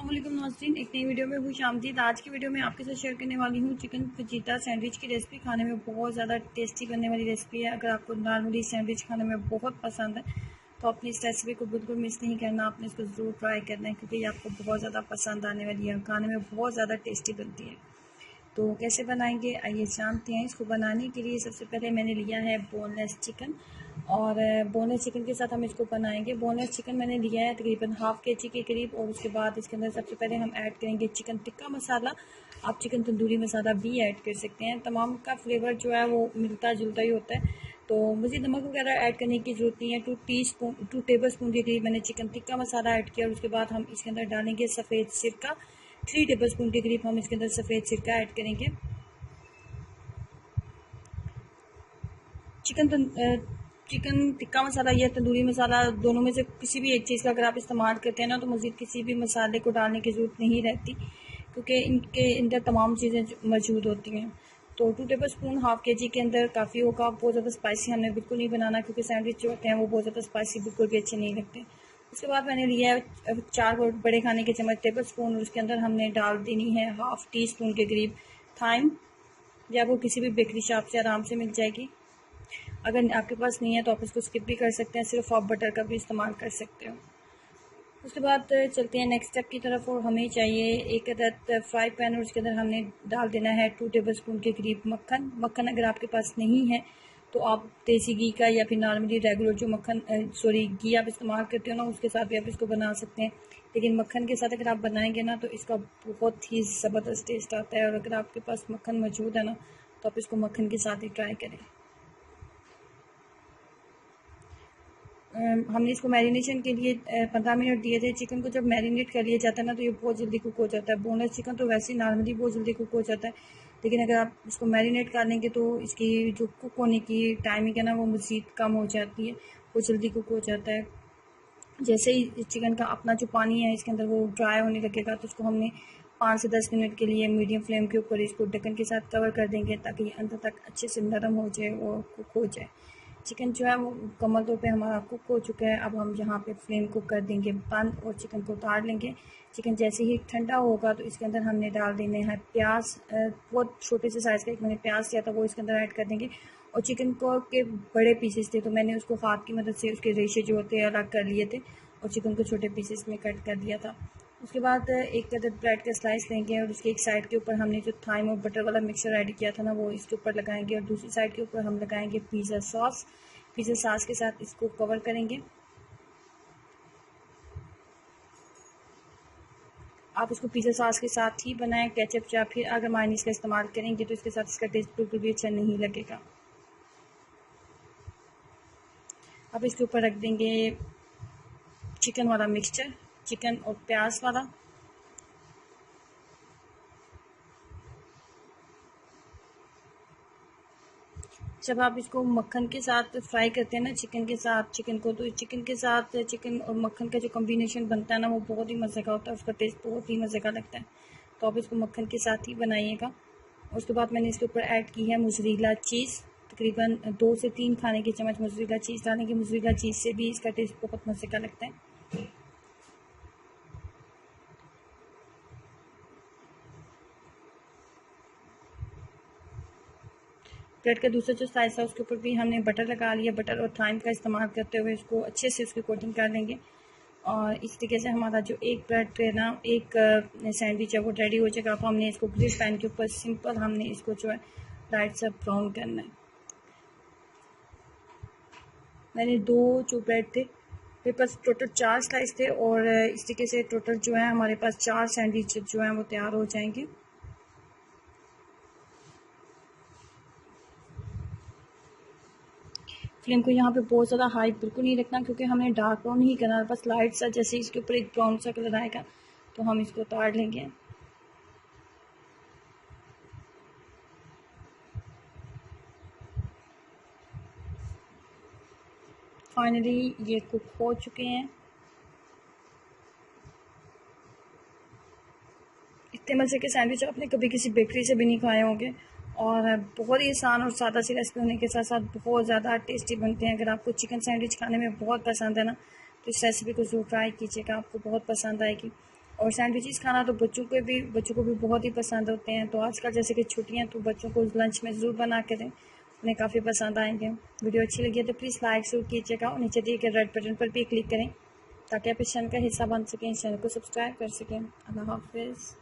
अस्सलामुअलैकुम नाज़रीन, एक नई वीडियो में खुश आमदीद। आज की वीडियो में आपके साथ शेयर करने वाली हूँ चिकन फजीता सैंडविच की रेसिपी। खाने में बहुत ज़्यादा टेस्टी बनने वाली रेसिपी है। अगर आपको नॉर्मली सैंडविच खाने में बहुत पसंद है तो अपनी इस रेसिपी को बिल्कुल मिस नहीं करना, आपने इसको ज़रूर ट्राई करना है क्योंकि ये आपको बहुत ज़्यादा पसंद आने वाली है। खाने में बहुत ज़्यादा टेस्टी बनती है। तो कैसे बनाएंगे आइए जानते हैं। इसको बनाने के लिए सबसे पहले मैंने लिया है बोनलेस चिकन, और बोनलेस चिकन के साथ हम इसको बनाएंगे। बोनलेस चिकन मैंने लिया है तकरीबन हाफ़ केजी के करीब, और उसके बाद इसके अंदर सबसे पहले हम ऐड करेंगे चिकन टिक्का मसाला। आप चिकन तंदूरी मसाला भी ऐड कर सकते हैं। तमाम का फ्लेवर जो है वो मिलता जुलता ही होता है, तो मुझे नमक वगैरह ऐड करने की ज़रूरत नहीं है। 2 टेबल स्पून के करीब मैंने चिकन टिक्का मसाला ऐड किया, और उसके बाद हम इसके अंदर डालेंगे सफ़ेद सिरका। 3 टेबल स्पून के करीब हम इसके अंदर सफ़ेद सिरका ऐड करेंगे। चिकन टिक्का मसाला या तंदूरी मसाला, दोनों में से किसी भी एक चीज़ का अगर आप इस्तेमाल करते हैं ना तो मज़ीद किसी भी मसाले को डालने की ज़रूरत नहीं रहती, क्योंकि इनके अंदर तमाम चीज़ें मौजूद होती हैं। तो 2 टेबल स्पून हाफ़ केजी के अंदर काफ़ी होगा। बहुत ज़्यादा स्पाइसी हमने बिल्कुल नहीं बनाना, क्योंकि सैंडविच जो होते हैं वो बहुत ज़्यादा स्पाइसी बिल्कुल भी अच्छे नहीं लगते। उसके बाद मैंने लिया है 4 बड़े खाने के चम्मच टेबल स्पून, और उसके अंदर हमने डाल देनी है हाफ़ टी स्पून के करीब थाइम, या वो किसी भी बेकरी शॉप से आराम से मिल जाएगी। अगर आपके पास नहीं है तो आप इसको स्किप भी कर सकते हैं, सिर्फ आप बटर का भी इस्तेमाल कर सकते हो। उसके बाद चलते हैं नेक्स्ट स्टेप की तरफ, और हमें चाहिए एक अदद फ्राई पैन, और उसके अंदर हमने डाल देना है 2 टेबल स्पून के करीब मक्खन। मक्खन अगर आपके पास नहीं है तो आप देसी घी का या फिर नॉर्मली रेगुलर जो घी आप इस्तेमाल करते हो ना, उसके साथ भी आप इसको बना सकते हैं। लेकिन मक्खन के साथ अगर आप बनाएंगे ना तो इसका बहुत ही ज़बरदस्त टेस्ट आता है, और अगर आपके पास मक्खन मौजूद है ना तो आप इसको मक्खन के साथ ही ट्राई करें। हमने इसको मैरिनेशन के लिए 15 मिनट दिए थे। चिकन को जब मैरिनेट कर लिया जाता है ना तो ये बहुत जल्दी कुक हो जाता है। बोनलेस चिकन तो वैसे ही नॉर्मली बहुत जल्दी कुक हो जाता है, लेकिन अगर आप इसको मैरिनेट कर लेंगे तो इसकी जो कुक होने की टाइमिंग है ना वो मज़ीद कम हो जाती है, वो जल्दी कुक हो जाता है। जैसे ही चिकन का अपना जो पानी है इसके अंदर वो ड्राई होने लगेगा तो उसको हमने 5 से 10 मिनट के लिए मीडियम फ्लेम के ऊपर इसको ढक्कन के साथ कवर कर देंगे, ताकि ये अंदर तक अच्छे से नरम हो जाए और कुक हो जाए। चिकन जो है वो मुकम्मल तौर पे हमारा कुक हो चुका है। अब हम यहाँ पे फ्लेम को कर देंगे बंद और चिकन को उतार लेंगे। चिकन जैसे ही ठंडा होगा तो इसके अंदर हमने डाल देने हैं प्याज। बहुत छोटे से साइज़ का एक मैंने प्याज किया था, वो इसके अंदर ऐड कर देंगे। और चिकन को के बड़े पीसेस थे तो मैंने उसको हाथ की मदद से उसके रेशे जो होते हैं अलग कर लिए थे, और चिकन को छोटे पीसेस में कट कर दिया था। उसके बाद एक अदद ब्रेड का स्लाइस लेंगे, और उसके एक साइड के ऊपर हमने जो थाइम और बटर वाला मिक्सचर ऐड किया था ना वो इसके ऊपर लगाएंगे, और दूसरी साइड के ऊपर हम लगाएंगे पिज़्ज़ा सॉस। पिज़्ज़ा सॉस के साथ इसको कवर करेंगे। आप इसको पिज़्ज़ा सॉस के साथ ही बनाएं, केचप या फिर अगर मायोनीज़ का इस्तेमाल करेंगे तो इसके साथ इसका टेस्ट बिल्कुल भी अच्छा नहीं लगेगा। अब इसके ऊपर रख देंगे चिकन वाला मिक्सचर, चिकन और प्याज वाला। जब आप इसको मक्खन के साथ फ्राई करते हैं ना चिकन के साथ चिकन को, तो चिकन के साथ चिकन और मक्खन का जो कॉम्बिनेशन बनता है ना वो बहुत ही मज़े का होता है, उसका टेस्ट बहुत ही मज़े का लगता है। तो आप इसको मक्खन के साथ ही बनाइएगा। उसके बाद मैंने इसके ऊपर ऐड की है मोज़रेला चीज़। तकरीबन 2 से 3 खाने के चम्मच मोज़रेला चीज़ डालेंगे। मोज़रेला चीज़ से भी इसका टेस्ट बहुत मज़े का लगता है। ब्रेड का दूसरा जो स्लाइस है उसके ऊपर भी हमने बटर लगा लिया। बटर और थाइम का इस्तेमाल करते हुए इसको अच्छे से उसकी कोटिंग कर लेंगे, और इस तरीके से हमारा जो एक ब्रेड है ना, एक सैंडविच है वो रेडी हो जाएगा। अब हमने इसको ग्रिल पैन के ऊपर सिंपल हमने इसको जो है लाइट सा ब्राउन करना है। मैंने 2 जो ब्रेड थे, मेरे पास टोटल 4 स्लाइस थे, और इस तरीके से टोटल जो है हमारे पास 4 सैंडविच जो हैं वो तैयार हो जाएंगे। फ्लेम को यहाँ पे बहुत ज़्यादा हाई बिल्कुल नहीं रखना, क्योंकि हमने डार्क ब्राउन ही करना है। बस लाइट सा जैसे इसके ऊपर एक ब्राउन सा कलर आएगा तो हम इसको उतार लेंगे। फाइनली ये कुक हो चुके हैं। इतने मज़े के सैंडविच आपने कभी किसी बेकरी से भी नहीं खाए होंगे, और बहुत ही आसान और सादा सी रेसिपी होने के साथ साथ बहुत ज़्यादा टेस्टी बनते हैं। अगर आपको चिकन सैंडविच खाने में बहुत पसंद है ना तो इस रेसिपी को ज़रूर ट्राई कीजिएगा, आपको बहुत पसंद आएगी। और सैंडविचेस खाना तो बच्चों को भी बहुत ही पसंद होते हैं। तो आजकल जैसे कि छुट्टियां, तो बच्चों को लंच में ज़रूर बना के दें, उन्हें काफ़ी पसंद आएंगे। वीडियो अच्छी लगी है तो प्लीज़ लाइक ज़रूर कीजिएगा और नीचे दिए गए रेड बटन पर भी क्लिक करें ताकि आप इस चैनल का हिस्सा बन सकें, इस चैनल को सब्सक्राइब कर सकें। अल्लाह हाफिज़।